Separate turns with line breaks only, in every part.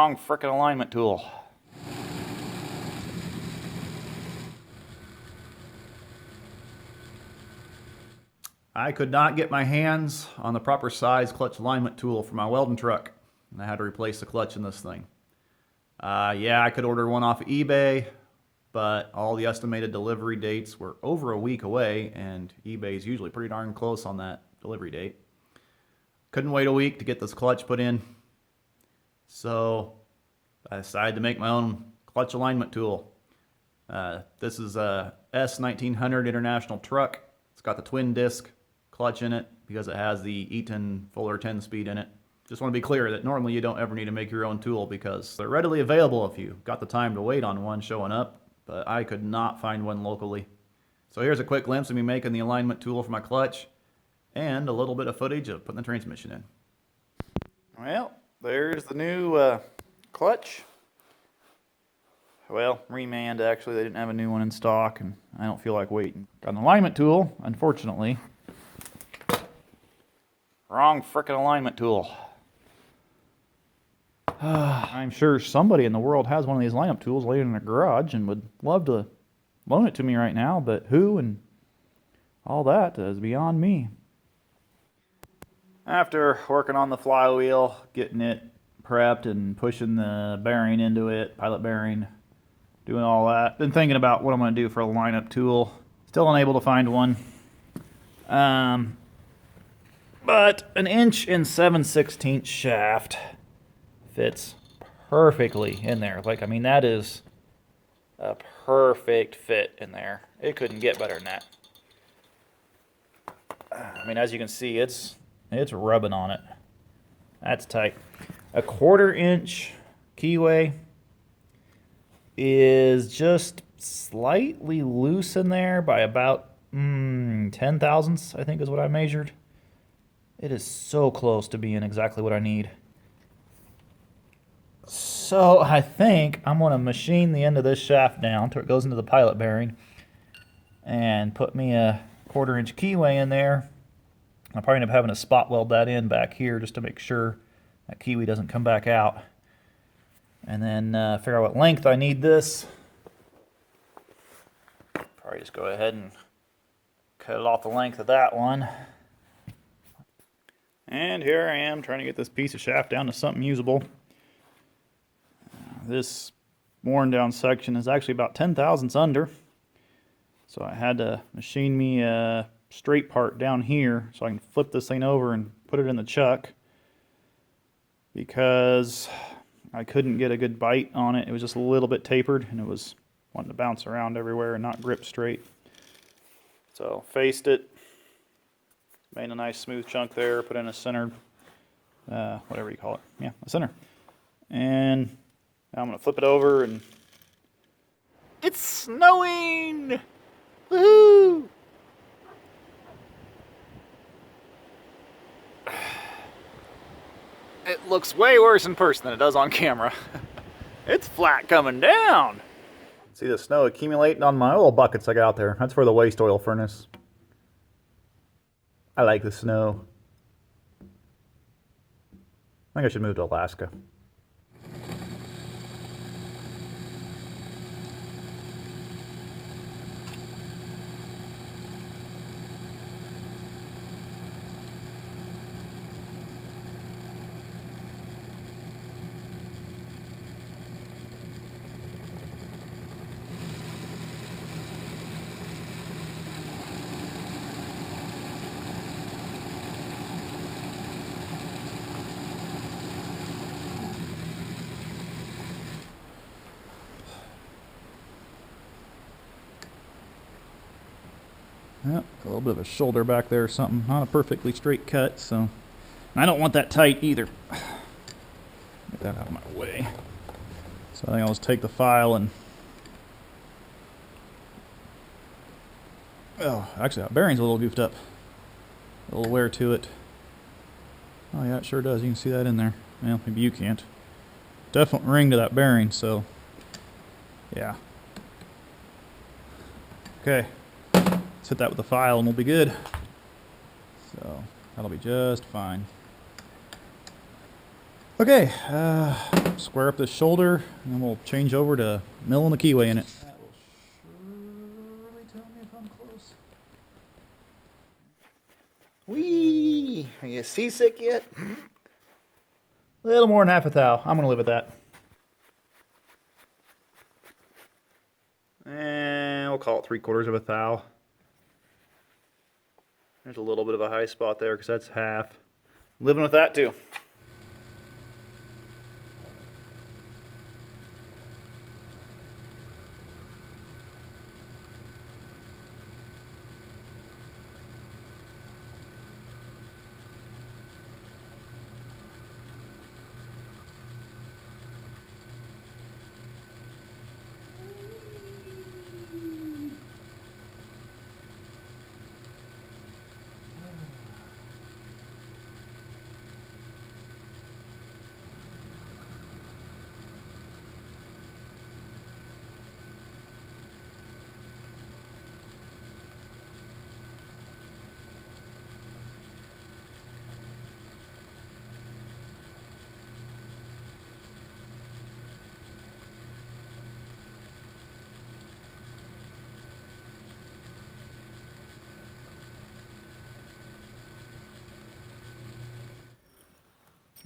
Wrong frickin' alignment tool. I could not get my hands on the proper size clutch alignment tool for my welding truck, and I had to replace the clutch in this thing. Yeah, I could order one off of eBay, but all the estimated delivery dates were over a week away, and eBay's usually pretty darn close on that delivery date. Couldn't wait a week to get this clutch put in, so I decided to make my own clutch alignment tool. This is a S1900 International truck. It's got the twin disc clutch in it because it has the Eaton Fuller 10-speed in it. Just want to be clear that normally you don't ever need to make your own tool because they're readily available if you got the time to wait on one showing up, but I could not find one locally. So here's a quick glimpse of me making the alignment tool for my clutch and a little bit of footage of putting the transmission in. Well, there's the new clutch. Well, reman actually, they didn't have a new one in stock and I don't feel like waiting. Got an alignment tool, unfortunately. Wrong frickin' alignment tool. I'm sure somebody in the world has one of these alignment tools laying in their garage and would love to loan it to me right now, but who and all that is beyond me. After working on the flywheel, getting it prepped and pushing the bearing into it, pilot bearing, doing all that, been thinking about what I'm going to do for a lineup tool. Still unable to find one. But an 1 7/16" shaft fits perfectly in there. Like, I mean, that is a perfect fit in there. It couldn't get better than that. I mean, as you can see, it's rubbing on it. That's tight. A 1/4" keyway is just slightly loose in there by about 10 thousandths, I think is what I measured. It is so close to being exactly what I need. So I think I'm going to machine the end of this shaft down till it goes into the pilot bearing and put me a 1/4" keyway in there. I'll probably end up having to spot weld that in back here just to make sure that keyway doesn't come back out. And then figure out what length I need this. Probably just go ahead and cut it off the length of that one. And here I am trying to get this piece of shaft down to something usable. This worn down section is actually about 10 thousandths under. So I had to machine me a straight part down here so I can flip this thing over and put it in the chuck, because I couldn't get a good bite on it. It was just a little bit tapered and it was wanting to bounce around everywhere and not grip straight. So faced it, made a nice smooth chunk there, put in a center, whatever you call it. Yeah, a center. And now I'm going to flip it over and it's snowing! Woohoo! It looks way worse in person than it does on camera. It's flat coming down. See the snow accumulating on my oil buckets I got out there. That's for the waste oil furnace. I like the snow. I think I should move to Alaska. Yep, a little bit of a shoulder back there or something. Not a perfectly straight cut, so I don't want that tight either. Get that out of my way. So I think I'll just take the file and... Oh, actually that bearing's a little goofed up. A little wear to it. Oh yeah, it sure does. You can see that in there. Well, maybe you can't. Definite ring to that bearing, so... Yeah. Okay. Let's hit that with the file and we'll be good. So that'll be just fine. Okay, square up this shoulder, and then we'll change over to milling the keyway in it. That will surely tell me if I'm close. Whee! Are you seasick yet? A little more than half a thou. I'm gonna live with that. And we'll call it 3/4 of a thou. There's a little bit of a high spot there because that's half. Living with that too.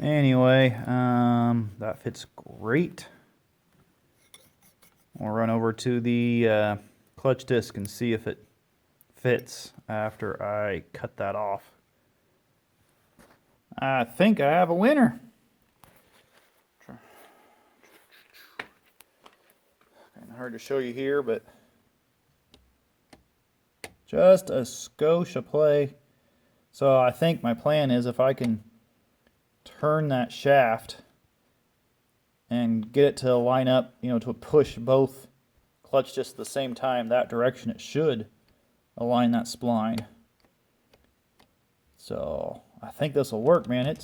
Anyway, that fits great. We'll run over to the clutch disc and see if it fits after I cut that off. I think I have a winner. Kind of hard to show you here, but just a skosh of play. So I think my plan is if I can turn that shaft and get it to line up, you know, to push both clutch discs at the same time that direction, it should align that spline. So I think this will work, man.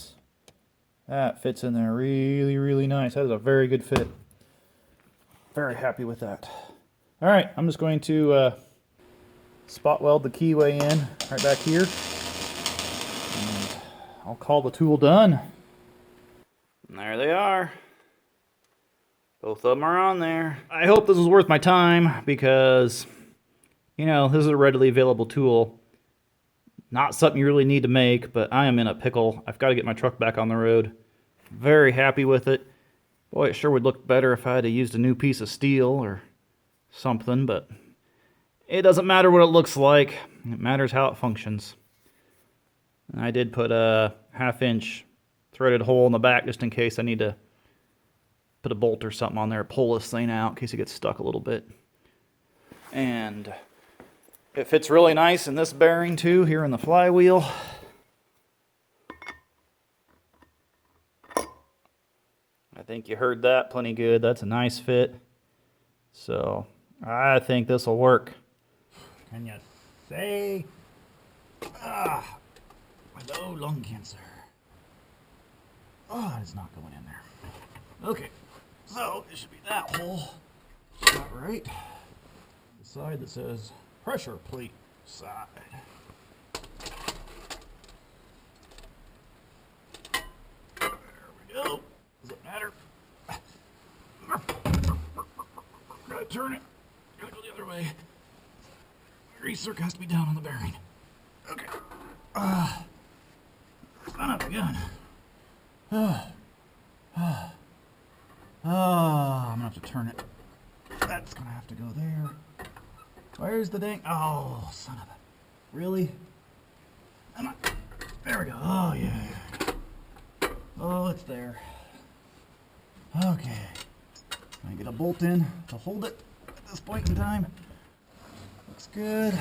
That fits in there really, really nice. That is a very good fit. Very happy with that. All right, I'm just going to spot weld the keyway in right back here. And I'll call the tool done. And there they are. Both of them are on there. I hope this was worth my time because, you know, this is a readily available tool. Not something you really need to make, but I am in a pickle. I've got to get my truck back on the road. Very happy with it. Boy, it sure would look better if I had used a new piece of steel or something, but it doesn't matter what it looks like. It matters how it functions. And I did put a 1/2-inch threaded hole in the back just in case I need to put a bolt or something on there, pull this thing out in case it gets stuck a little bit. And it fits really nice in this bearing too, here in the flywheel. I think you heard that plenty good. That's a nice fit. So I think this will work. Can you say? Hello, lung cancer. Oh, it's not going in there. Okay, so it should be that hole. Not right. The side that says pressure plate side. There we go. Does it matter? Gotta turn it. Gotta go the other way. Grease has to be down on the bearing. Okay. Son of a gun. I'm gonna have to turn it. That's gonna have to go there. Where's the dang? Oh, son of a. Really? Come on. There we go. Oh, yeah. Oh, it's there. Okay. Can I get a bolt in to hold it at this point in time? Looks good.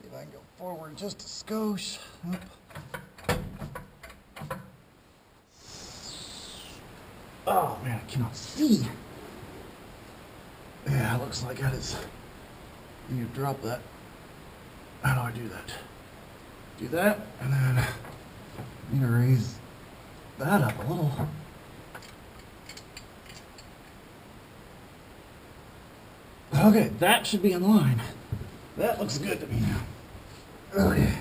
See if I can go forward just a skosh. Up. Oh man, I cannot see. Yeah, it looks like that is. You need to drop that. How do I do that? Do that, and then I need to raise that up a little. Okay, that should be in line. That looks good to me now. Okay.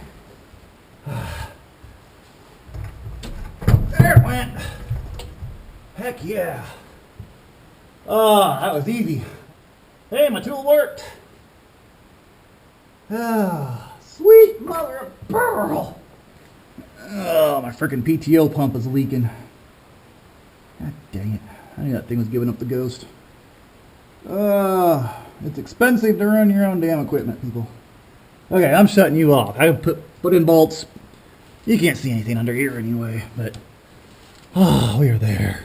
There it went. Heck yeah. Oh, that was easy. Hey, my tool worked. Ah, sweet mother of pearl. Oh, my freaking PTO pump is leaking. God dang it. I knew that thing was giving up the ghost. It's expensive to run your own damn equipment, people. Okay, I'm shutting you off. I put in bolts. You can't see anything under here anyway, but we are there.